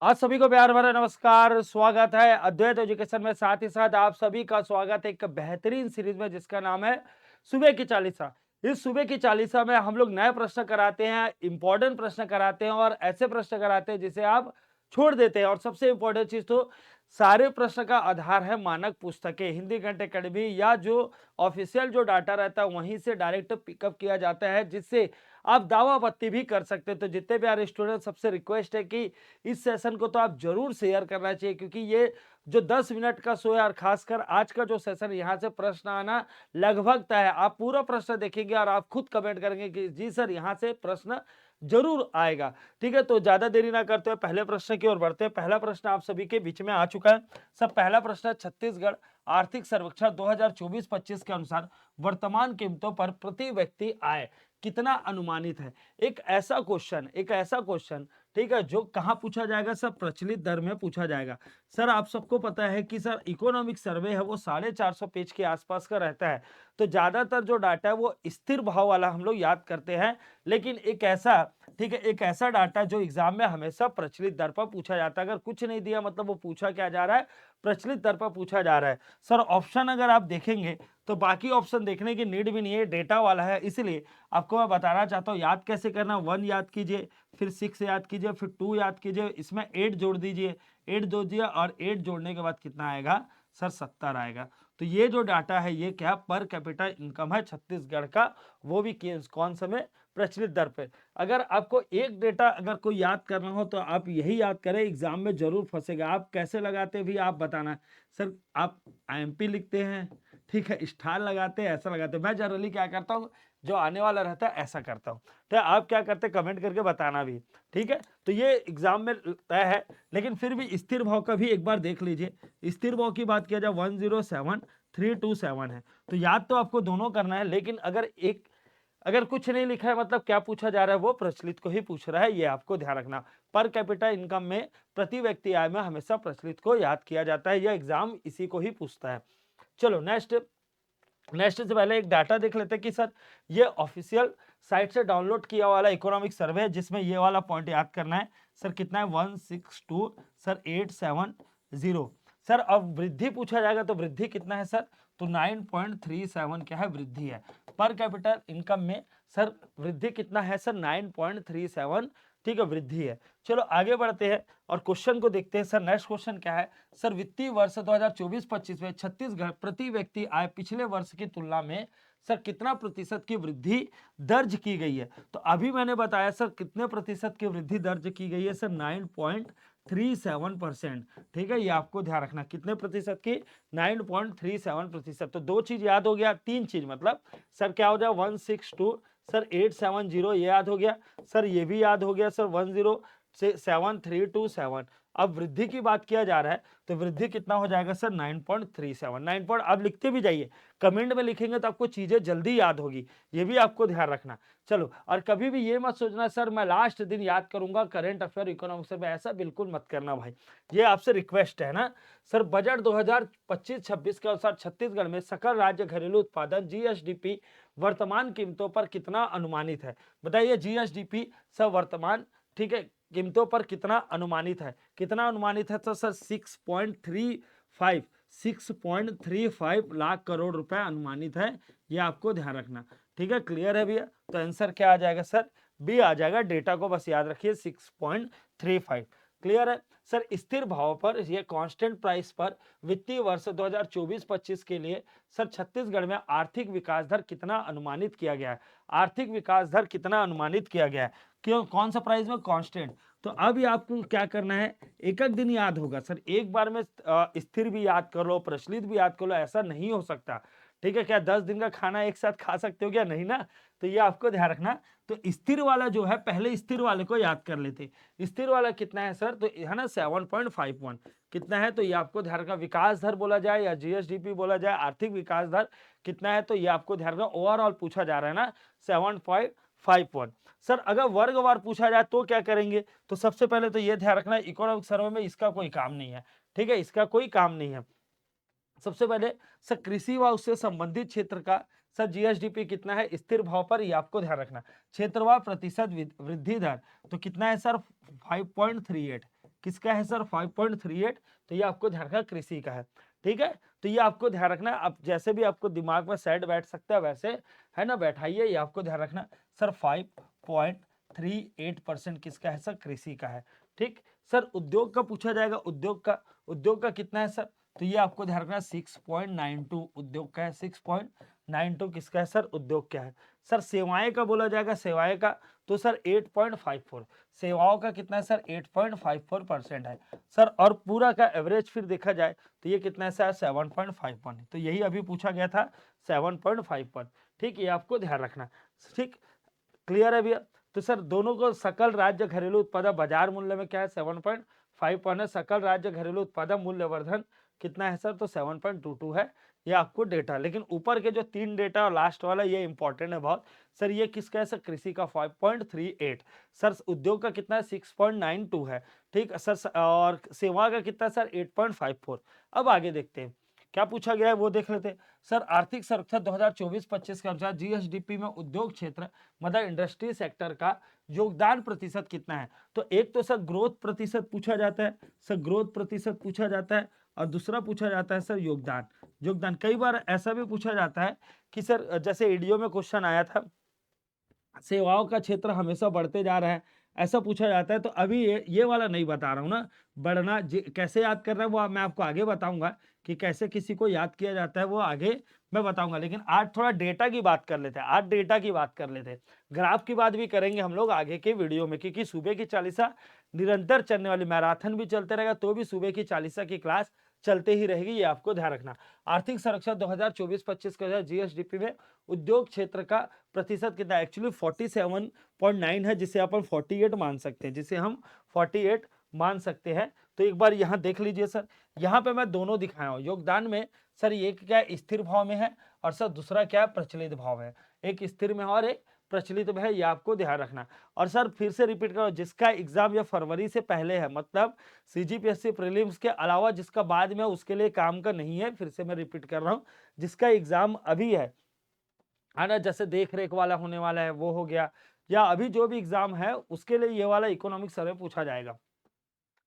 आज सभी को प्यार भरा नमस्कार, स्वागत है अद्वैत एजुकेशन में। साथ ही साथ आप सभी का स्वागत है एक बेहतरीन सीरीज में जिसका नाम है सुबह की चालीसा। इस सुबह की चालीसा में हम लोग नए प्रश्न कराते हैं, इंपॉर्टेंट प्रश्न कराते हैं और ऐसे प्रश्न कराते हैं जिसे आप छोड़ देते हैं। और सबसे इंपॉर्टेंट चीज तो सारे प्रश्न का आधार है मानक पुस्तकें, हिंदी कंठ अकेडमी या जो ऑफिशियल जो डाटा रहता है वहीं से डायरेक्ट पिकअप किया जाता है, जिससे आप दावा आपत्ति भी कर सकते हैं। तो जितने प्यारे स्टूडेंट, सबसे रिक्वेस्ट है कि इस सेशन को तो आप जरूर शेयर करना चाहिए, क्योंकि ये जो 10 मिनट का शो है और खासकर आज का जो सेशन, यहाँ से प्रश्न आना लगभग तय है। आप पूरा प्रश्न देखेंगे और आप खुद कमेंट करेंगे कि जी सर यहाँ से प्रश्न जरूर आएगा। ठीक है, तो ज्यादा देरी ना करते हुए पहले प्रश्न की ओर बढ़ते हैं। पहला प्रश्न आप सभी के बीच में आ चुका है। सब पहला प्रश्न है, छत्तीसगढ़ आर्थिक सर्वेक्षण 2024-25 के अनुसार वर्तमान कीमतों पर प्रति व्यक्ति आय कितना अनुमानित है। एक ऐसा क्वेश्चन, ठीक है, जो कहाँ पूछा जाएगा? सब प्रचलित दर में पूछा जाएगा। सर आप सबको पता है कि सर इकोनॉमिक सर्वे है वो 450 पेज के आसपास का रहता है। तो ज्यादातर जो डाटा है वो स्थिर भाव वाला हम लोग याद करते हैं, लेकिन एक ऐसा, ठीक है, एक ऐसा डाटा जो एग्जाम में हमेशा प्रचलित दर पर पूछा जाता है। अगर कुछ नहीं दिया मतलब वो पूछा क्या जा रहा है? प्रचलित दर पर पूछा जा रहा है। सर ऑप्शन अगर आप देखेंगे तो बाकी ऑप्शन देखने की नीड भी नहीं है, डेटा वाला है, इसलिए आपको मैं बताना चाहता हूँ याद कैसे करना। 1 याद कीजिए, फिर 6 याद कीजिए, फिर 2 याद कीजिए, इसमें 8 जोड़ दीजिए, 8 जोड़िए और 8 जोड़ने के बाद कितना आएगा? सर 70 आएगा। तो ये जो डाटा है ये क्या पर कैपिटा इनकम है छत्तीसगढ़ का, वो भी कौन सा में? प्रचलित दर पे। अगर आपको एक डेटा अगर कोई याद करना हो तो आप यही याद करें, एग्जाम में जरूर फंसेगा। आप कैसे लगाते भी आप बताना। सर आप आईएमपी लिखते हैं, ठीक है, स्टार लगाते हैं, ऐसा लगाते हैं। मैं जनरली क्या करता हूँ, जो आने वाला रहता है ऐसा करता हूँ। तो आप क्या करते हैं कमेंट करके बताना भी, ठीक है। तो ये एग्जाम में तय है, लेकिन फिर भी स्थिर भाव का भी एक बार देख लीजिए। स्थिर भाव की बात किया जाए 107327 है। तो याद तो आपको दोनों करना है, लेकिन अगर कुछ नहीं लिखा है मतलब क्या पूछा जा रहा है? वो प्रचलित को ही पूछ रहा है, ये आपको ध्यान रखना। पर कैपिटा इनकम में प्रति व्यक्ति आय में हमेशा प्रचलित को याद किया जाता है, यह एग्जाम इसी को ही पूछता है। चलो नेक्स्ट, नेक्स्ट से पहले एक डाटा देख लेते हैं कि सर ये ऑफिशियल साइट से डाउनलोड किया वाला इकोनॉमिक सर्वे है, जिसमें ये वाला पॉइंट याद करना है। सर कितना है? 162 सर 870। सर अब वृद्धि पूछा जाएगा तो वृद्धि कितना है सर? तो 9.37 क्या है? वृद्धि है। पर कैपिटल इनकम में सर वृद्धि कितना है सर? 9.37, ठीक है, वृद्धि है। चलो आगे बढ़ते हैं और क्वेश्चन को देखते हैं। सर नेक्स्ट क्वेश्चन क्या है? सर वित्तीय वर्ष 2024-25 में छत्तीसगढ़ प्रति व्यक्ति आय पिछले वर्ष की तुलना में सर कितना प्रतिशत की वृद्धि दर्ज की गई है? तो अभी मैंने बताया सर कितने प्रतिशत की वृद्धि दर्ज की गई है सर? 9.37%। ठीक है, ये आपको ध्यान रखना, कितने प्रतिशत की? 9.37%। तो दो चीज याद हो गया, तीन चीज मतलब सर क्या हो जाए? 162 सर 870 ये याद हो गया। सर ये भी याद हो गया सर 107327। अब वृद्धि की बात किया जा रहा है तो वृद्धि कितना हो जाएगा सर? 9.37। 9 पॉइंट आप लिखते भी जाइए, कमेंट में लिखेंगे तो आपको चीजें जल्दी याद होगी, ये भी आपको ध्यान रखना। चलो, और कभी भी ये मत सोचना सर मैं लास्ट दिन याद करूंगा करंट अफेयर इकोनॉमिक्स में, ऐसा बिल्कुल मत करना भाई, ये आपसे रिक्वेस्ट है ना। सर बजट 2025-26 के अनुसार छत्तीसगढ़ में सकल राज्य घरेलू उत्पादन जीएसडीपी वर्तमान कीमतों पर कितना अनुमानित है? बताइए जीएसडीपी सर वर्तमान, ठीक है, कीमतों पर कितना अनुमानित है? कितना अनुमानित है? तो सर 6.35 लाख करोड़ रुपए अनुमानित है, ये आपको ध्यान रखना। ठीक है, क्लियर है भैया? तो आंसर क्या आ जाएगा सर? बी आ जाएगा। डेटा को बस याद रखिए, 6.35। क्लियर है सर? स्थिर भाव पर, ये कांस्टेंट प्राइस पर वित्तीय वर्ष 2024-25 के लिए सर छत्तीसगढ़ में आर्थिक विकास दर कितना अनुमानित किया गया है? आर्थिक विकास दर कितना अनुमानित किया गया है? क्यों? कौन सा प्राइस में? कांस्टेंट। तो अब आपको क्या करना है, एक एक दिन याद होगा सर, एक बार में स्थिर भी याद कर लो, प्रचलित भी याद कर लो, ऐसा नहीं हो सकता। ठीक है, क्या 10 दिन का खाना एक साथ खा सकते हो क्या? नहीं ना। तो ये आपको ध्यान रखना। तो स्थिर वाला जो है, पहले स्थिर वाले को याद कर लेते। स्थिर वाला कितना है सर? तो है ना 7.51 कितना है? तो ये आपको ध्यान रखना। विकास दर बोला जाए या जीएसडीपी बोला जाए, आर्थिक विकास दर कितना है? तो ये आपको ध्यान रखना, ओवरऑल पूछा जा रहा है ना, 7.51। सर अगर वर्गवार पूछा जाए तो क्या करेंगे? तो सबसे पहले तो ये ध्यान रखना, इकोनॉमिक सर्वे में इसका कोई काम नहीं है। ठीक है, इसका कोई काम नहीं है। सबसे पहले सर कृषि व उससे संबंधित क्षेत्र का सर जीएसडीपी कितना है स्थिर भाव पर, ये आपको ध्यान रखना। क्षेत्रवार प्रतिशत वृद्धि दर तो कितना है सर? 5.38। किसका है सर 5.38, तो ये आपको ध्यान रखना कृषि का है। ठीक है, तो ये आपको ध्यान रखना है। अब जैसे भी आपको दिमाग में सेट बैठ सकता है वैसे है ना बैठाइए, ये आपको ध्यान रखना सर 5.38% किसका है सर कृषि का है। ठीक सर, उद्योग का पूछा जाएगा, उद्योग का कितना है सर, तो ये आपको ध्यान रखना 6.92 उद्योग का है। 6.92 किसका है सर उद्योग क्या है। सर सेवाएं का बोला जाएगा, सेवाएं का तो सर 8.54, सेवाओं का कितना है सर 8.54% है सर। और पूरा का एवरेज फिर देखा जाए तो ये कितना है सर 7.51 है। तो यही अभी पूछा गया था 7.51। ठीक, ये आपको ध्यान रखना। ठीक, क्लियर है भैया। तो सर दोनों को सकल राज्य घरेलू उत्पादन बाजार मूल्य में क्या है 7.51 है। सकल राज्य घरेलू उत्पादन मूल्यवर्धन कितना है सर, तो 7.22 है। ये आपको डेटा, लेकिन ऊपर के जो 3 डेटा और लास्ट वाला ये इंपॉर्टेंट है बहुत। सर ये किसका है सर कृषि का 5.38, सर उद्योग का कितना है 6.92 है। ठीक सर, और सेवा का कितना है सर 8.54। अब आगे देखते हैं क्या पूछा गया है वो देख लेते हैं। सर आर्थिक सर्वेक्षण 2024-25 के अनुसार जीएसडीपी में उद्योग क्षेत्र मतलब इंडस्ट्री सेक्टर का योगदान प्रतिशत कितना है। तो एक तो सर ग्रोथ प्रतिशत पूछा जाता है, सर ग्रोथ प्रतिशत पूछा जाता है, और दूसरा पूछा जाता है सर योगदान। योगदान कई बार ऐसा भी पूछा जाता है कि सर जैसे ईडीओ में क्वेश्चन आया था, सेवाओं का क्षेत्र हमेशा बढ़ते जा रहा है, ऐसा पूछा जाता है। तो अभी ये वाला नहीं बता रहा हूँ ना, बढ़ना कैसे याद करना है वो मैं आपको आगे बताऊंगा कि कैसे किसी को याद किया जाता है, वो आगे मैं बताऊंगा। लेकिन आज थोड़ा डेटा की बात कर लेते हैं, आज डेटा की बात कर लेते हैं। ग्राफ की बात भी करेंगे हम लोग आगे के वीडियो में, क्योंकि सुबह की चालीसा निरंतर चलने वाली, मैराथन भी चलते रहेगा तो भी सुबह की चालीसा की क्लास चलते ही रहेगी, ये आपको ध्यान रखना। आर्थिक संरक्षण 2024-25 के जीएसडीपी में उद्योग क्षेत्र का प्रतिशत कितना है, एक्चुअली 47.9 है, जिसे अपन 48 मान सकते हैं, जिसे हम 48 मान सकते हैं। तो एक बार यहाँ देख लीजिए सर, यहाँ पे मैं दोनों दिखाया हूँ। योगदान में सर एक क्या है स्थिर भाव में है, और सर दूसरा क्या है प्रचलित भाव है। एक स्थिर में और एक प्रचलित में है, ये आपको ध्यान रखना। और सर फिर से रिपीट करो, जिसका एग्जाम या फरवरी से पहले है, मतलब सीजीपीएससी प्रीलिम्स के अलावा जिसका बाद में उसके लिए काम का नहीं है, फिर से मैं रिपीट कर रहा हूँ, जिसका एग्जाम अभी है ना, जैसे देख रेख वाला होने वाला है वो हो गया, या अभी जो भी एग्जाम है उसके लिए ये वाला इकोनॉमिक सर्वे पूछा जाएगा।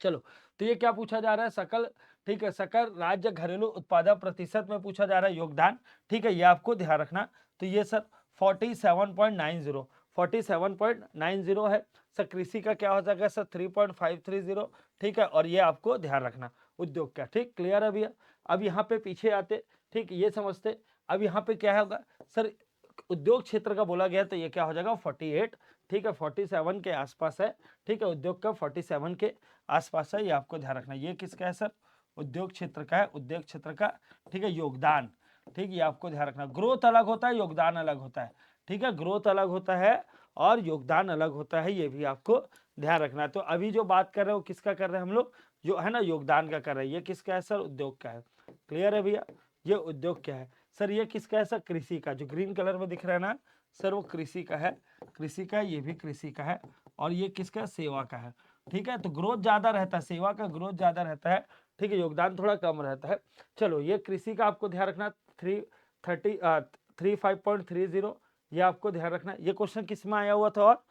चलो, तो ये क्या पूछा जा रहा है सकल, ठीक है, सकल राज्य घरेलू उत्पादन प्रतिशत में पूछा जा रहा है योगदान। ठीक है, ये आपको ध्यान रखना। तो ये सर 47.90, 47.90 है सर। कृषि का क्या हो जाएगा सर 3.530। ठीक है, और ये आपको ध्यान रखना उद्योग का। ठीक, क्लियर है भैया। अब यहाँ पे पीछे आते, ठीक ये समझते। अब यहाँ पे क्या होगा सर, उद्योग क्षेत्र का बोला गया तो ये क्या हो जाएगा 48। ठीक है, 47 के आसपास है। ठीक है, उद्योग का 47 के आसपास है, ये आपको ध्यान रखना। ये किसका है सर, उद्योग क्षेत्र का है, उद्योग क्षेत्र का। ठीक है, योगदान। ठीक, ये आपको ध्यान रखना। ग्रोथ अलग होता है, योगदान अलग होता है। ठीक है, ग्रोथ अलग होता है और योगदान अलग होता है, ये भी आपको ध्यान रखना है। तो अभी जो बात कर रहे हैं वो किसका कर रहे हैं हम लोग, जो है ना योगदान का कर रहे हैं। ये किसका है सर, उद्योग का है। क्लियर है भैया, ये उद्योग क्या है सर, ये किसका है सर, कृषि का। जो ग्रीन कलर में दिख रहा है ना सर, वो कृषि का है, कृषि का, ये भी कृषि का है। और ये किसका, सेवा का है। ठीक है, तो ग्रोथ ज्यादा रहता है, सेवा का ग्रोथ ज्यादा रहता है। ठीक है, योगदान थोड़ा कम रहता है। चलो, ये कृषि का आपको ध्यान रखना 35.30, ये आपको ध्यान रखना। ये क्वेश्चन किस में आया हुआ था, और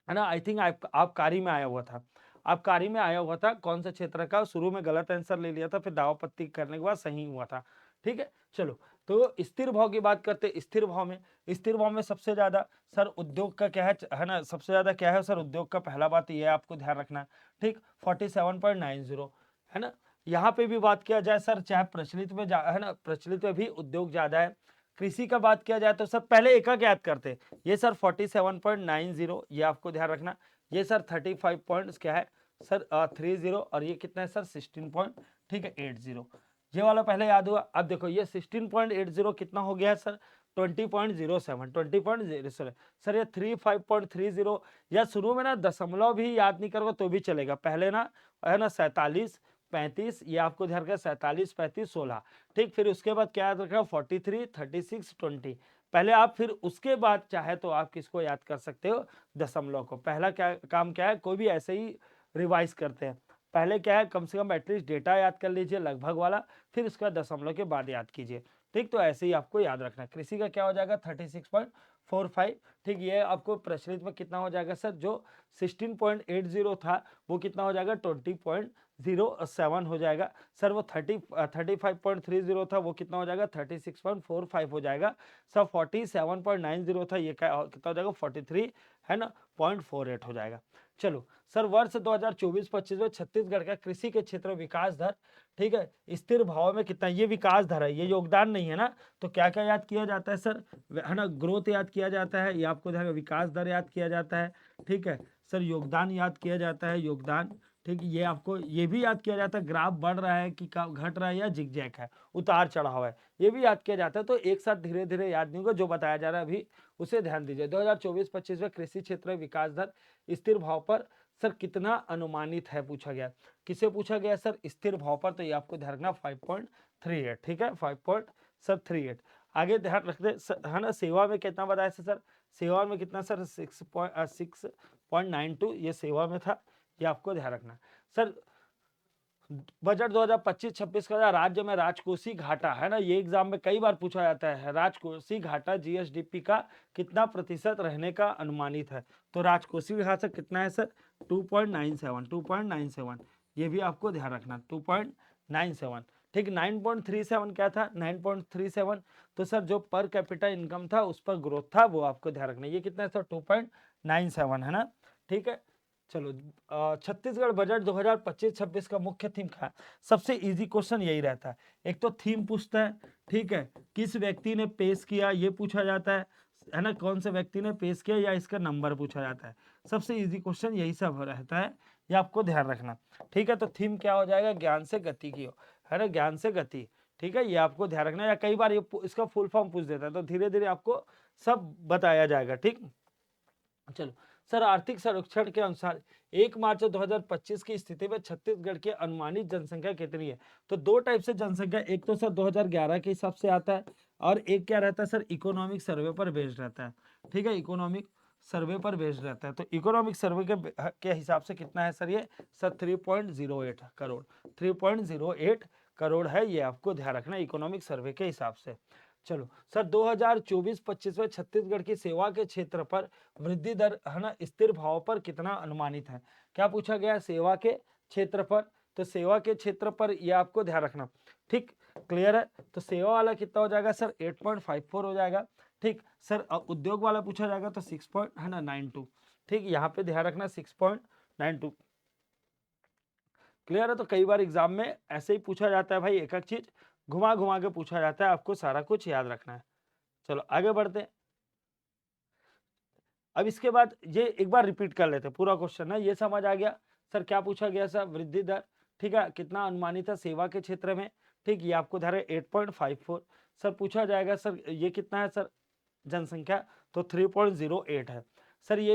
है ना, आई थिंक आप कारी में आया हुआ था, आप कारी में आया हुआ था। कौन सा क्षेत्र का, शुरू में गलत आंसर ले लिया था, फिर दावापत्ती करने के बाद सही हुआ था। ठीक है, चलो, तो स्थिर भाव की बात करते। स्थिर भाव में, स्थिर भाव में सबसे ज्यादा सर उद्योग का क्या है ना, सबसे ज्यादा क्या है सर उद्योग का। पहला बात ये आपको ध्यान रखना। ठीक, 47.90 है ना। यहाँ पे भी बात किया जाए सर, चाहे प्रचलित में है ना, प्रचलित में भी उद्योग ज्यादा है। कृषि का बात किया जाए तो सर पहले एक याद करते, ये सर 47.90, ये आपको ध्यान रखना। ये सर 35 पॉइंट्स क्या है सर 30, और ये कितना है सर 16 पॉइंट, ठीक है 80। ये वाला पहले याद हुआ। अब देखो ये 16.80 कितना हो गया है सर 20.07, 20.07 सर। ये 35.30, या शुरू में ना दशमलव भी याद नहीं करोगे तो भी चलेगा। पहले ना है ना 47, 35, ये आपको ध्यान रखना 47, 35, 16। ठीक, फिर उसके बाद क्या याद रखना 43, 36, 20। पहले आप फिर उसके बाद चाहे तो आप किसको याद कर सकते हो, दशमलव को। पहला क्या काम क्या है, कोई भी ऐसे ही रिवाइज करते हैं। पहले क्या है, कम से कम एटलीस्ट डेटा याद कर लीजिए लगभग वाला, फिर उसका दशमलव के बाद याद कीजिए। ठीक, तो ऐसे ही आपको याद रखना। कृषि का क्या हो जाएगा 45। ठीक, ये आपको प्रचलित में कितना हो जाएगा सर, जो 16.80 था वो कितना हो जाएगा 20.07 हो जाएगा सर। वो 35.30 था वो कितना हो जाएगा 36.45 हो जाएगा सर। 47.90 था, ये क्या कितना हो जाएगा 43 है ना 0.48 हो जाएगा। चलो सर, वर्ष 2024-25 में छत्तीसगढ़ का कृषि के क्षेत्र में विकास दर, ठीक है, स्थिर भाव में कितना, ये विकास दर है, ये योगदान नहीं है ना। तो क्या क्या याद किया जाता है सर, है ना, ग्रोथ याद किया जाता है, ये आपको ध्यान, विकास दर याद किया जाता है, ठीक है सर। योगदान याद किया जाता है, योगदान, ठीक, ये आपको ये भी याद किया जाता है, ग्राफ बढ़ रहा है कि घट रहा है या जिगजैग है, उतार चढ़ाव है, ये भी याद किया जाता है। तो एक साथ धीरे धीरे याद नहीं होगा, जो बताया जा रहा है अभी उसे ध्यान दीजिए। 2024-25 में कृषि क्षेत्र में विकास दर स्थिर भाव पर सर कितना अनुमानित है, पूछा गया। किसे पूछा गया सर, स्थिर भाव पर, तो ये आपको ध्यान रखना 5.38, ठीक है 5.38। आगे ध्यान रख दे है ना, सेवा में कितना बताया सर, सेवा में कितना सर 6.92 ये सेवा में था, ये आपको ध्यान रखना सर। बजट 2025-26 का राज्य में राजकोषीय घाटा, है ना, ये एग्जाम में कई बार पूछा जाता है, राजकोषीय घाटा जीएसडीपी का कितना प्रतिशत रहने का अनुमानित है। तो राजकोषीय घाटा कितना है सर 2.97, ये भी आपको ध्यान रखना 2.97, ठीक। 9.37 क्या था 9.37, तो सर जो पर कैपिटा इनकम था उस पर ग्रोथ था, वो आपको ध्यान रखना। ये कितना है सर 2.97 है ना, ठीक है। चलो छत्तीसगढ़ बजट 2025-26 का मुख्य थीम क्या है। सबसे इजी क्वेश्चन यही रहता है, एक तो थीम पूछता है, ठीक है, किस व्यक्ति ने पेश किया ये पूछा जाता है ना, कौन से व्यक्ति ने पेश किया, या इसका नंबर पूछा जाता है। सबसे इजी क्वेश्चन यही सब रहता है, ये आपको ध्यान रखना, ठीक है। तो थीम क्या हो जाएगा, ज्ञान से गति की हो, है ना, ज्ञान से गति, ठीक है, ये आपको ध्यान रखना। या कई बार ये इसका फुल फॉर्म पूछ देता है, तो धीरे धीरे आपको सब बताया जाएगा, ठीक। चलो सर, आर्थिक सर्वेक्षण के अनुसार 1 मार्च 2025 की स्थिति में छत्तीसगढ़ की अनुमानित जनसंख्या कितनी है। तो दो टाइप से जनसंख्या, एक तो सर 2011 के हिसाब से आता है, और एक क्या रहता है सर इकोनॉमिक सर्वे पर बेस्ड रहता है, ठीक है, इकोनॉमिक सर्वे पर बेस्ड रहता है। तो इकोनॉमिक सर्वे के हिसाब से कितना है सर, ये सर 3.08 करोड़, 3.08 करोड़ है, ये आपको ध्यान रखना इकोनॉमिक सर्वे के हिसाब से। चलो सर, 2024-25 में छत्तीसगढ़ की सेवा के क्षेत्र पर वृद्धि दर, है ना, स्थिर भाव पर कितना अनुमानित है। क्या पूछा गया, सेवा के क्षेत्र पर, तो सेवा के क्षेत्र पर ये आपको ध्यान रखना, ठीक, क्लियर है। तो सेवा वाला कितना हो जाएगा सर 8.54 हो जाएगा, ठीक सर। उद्योग वाला पूछा जाएगा तो 6.92, ठीक, यहाँ पे ध्यान रखना 6.92, क्लियर है। तो कई बार एग्जाम में ऐसे ही पूछा जाता है भाई, एक एक चीज घुमा घुमा के पूछा जाता है, आपको सारा कुछ याद रखना है। चलो आगे बढ़ते हैं। अब इसके बाद ये एक बार रिपीट कर लेते हैं, पूरा क्वेश्चन है, ये समझ आ गया सर क्या पूछा गया सर, वृद्धि दर, ठीक है, कितना अनुमानित है सेवा के क्षेत्र में, ठीक, ये आपको धरे 8.54। सर पूछा जाएगा सर ये कितना है सर जनसंख्या, तो 3.08 है सर। ये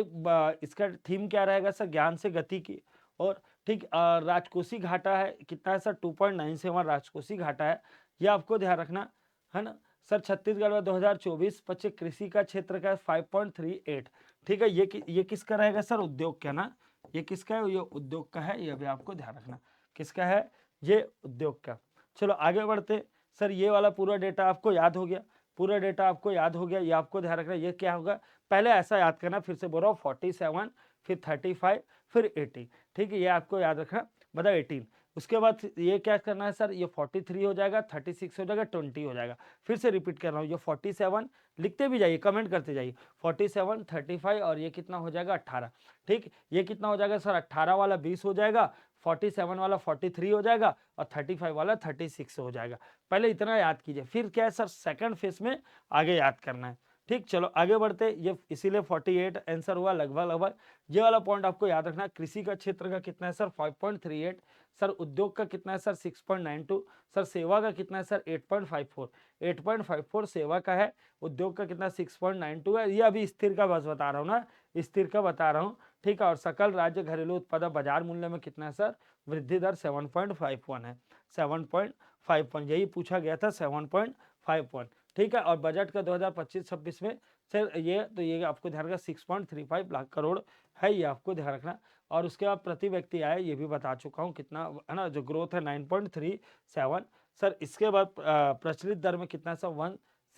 इसका थीम क्या रहेगा सर, ज्ञान से गति की, और ठीक राजकोषीय घाटा है कितना है सर 2.97 राजकोषीय घाटा है, ये आपको ध्यान रखना, है ना सर। छत्तीसगढ़ में 2024-25 कृषि का क्षेत्र का 5.38, ठीक है। ये किसका रहेगा सर, उद्योग का ना, ये किसका है, ये उद्योग का है, ये भी आपको ध्यान रखना किसका है, ये उद्योग का। चलो आगे बढ़ते सर, ये वाला पूरा डेटा आपको याद हो गया, पूरा डेटा आपको याद हो गया, ये आपको ध्यान रखना। ये क्या होगा, पहले ऐसा याद करना, फिर से बोल रहा हूँ 47, फिर 35, फिर 80, ठीक है, ये आपको याद रखना, मतलब 18। उसके बाद ये क्या करना है सर, ये 43 हो जाएगा, 36 हो जाएगा, 20 हो जाएगा। फिर से रिपीट कर रहा हूँ, ये 47 लिखते भी जाइए, कमेंट करते जाइए, 47, 35 और ये कितना हो जाएगा 18, ठीक। ये कितना हो जाएगा सर 18 वाला 20 हो जाएगा, 47 वाला 43 हो जाएगा, और 35 वाला 36 हो जाएगा। पहले इतना याद कीजिए, फिर क्या है सर सेकंड फेज में आगे याद करना है, ठीक। चलो आगे बढ़ते, ये इसीलिए 48 आंसर हुआ लगभग लगभग। ये वाला पॉइंट आपको याद रखना, कृषि का क्षेत्र का कितना है सर 5.38, सर उद्योग का कितना है सर 6.92, सर सेवा का कितना है सर 8.54, 8.54 सेवा का है, उद्योग का कितना 6.92 है। ये अभी स्थिर का बस बता रहा हूँ ना, स्थिर का बता रहा हूँ, ठीक है। और सकल राज्य घरेलू उत्पाद बाजार मूल्य में कितना है सर, वृद्धि दर 7.51 है, 7.51, यही पूछा गया था 7.51, ठीक है। और बजट का 2025-26 में सर ये तो ये आपको ध्यान रखना 6.35 लाख करोड़ है, ये आपको ध्यान रखना। और उसके बाद प्रति व्यक्ति आय ये भी बता चुका हूँ कितना, है ना, जो ग्रोथ है 9.37 सर। इसके बाद प्रचलित दर में कितना सर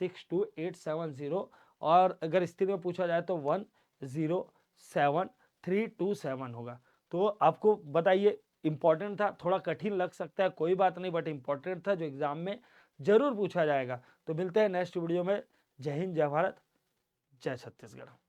162870, और अगर स्थिर में पूछा जाए तो 107327 होगा। तो आपको बताइए, इंपॉर्टेंट था, थोड़ा कठिन लग सकता है, कोई बात नहीं, बट इंपॉर्टेंट था जो एग्जाम में जरूर पूछा जाएगा। तो मिलते हैं नेक्स्ट वीडियो में। जय हिंद, जय भारत, जय छत्तीसगढ़।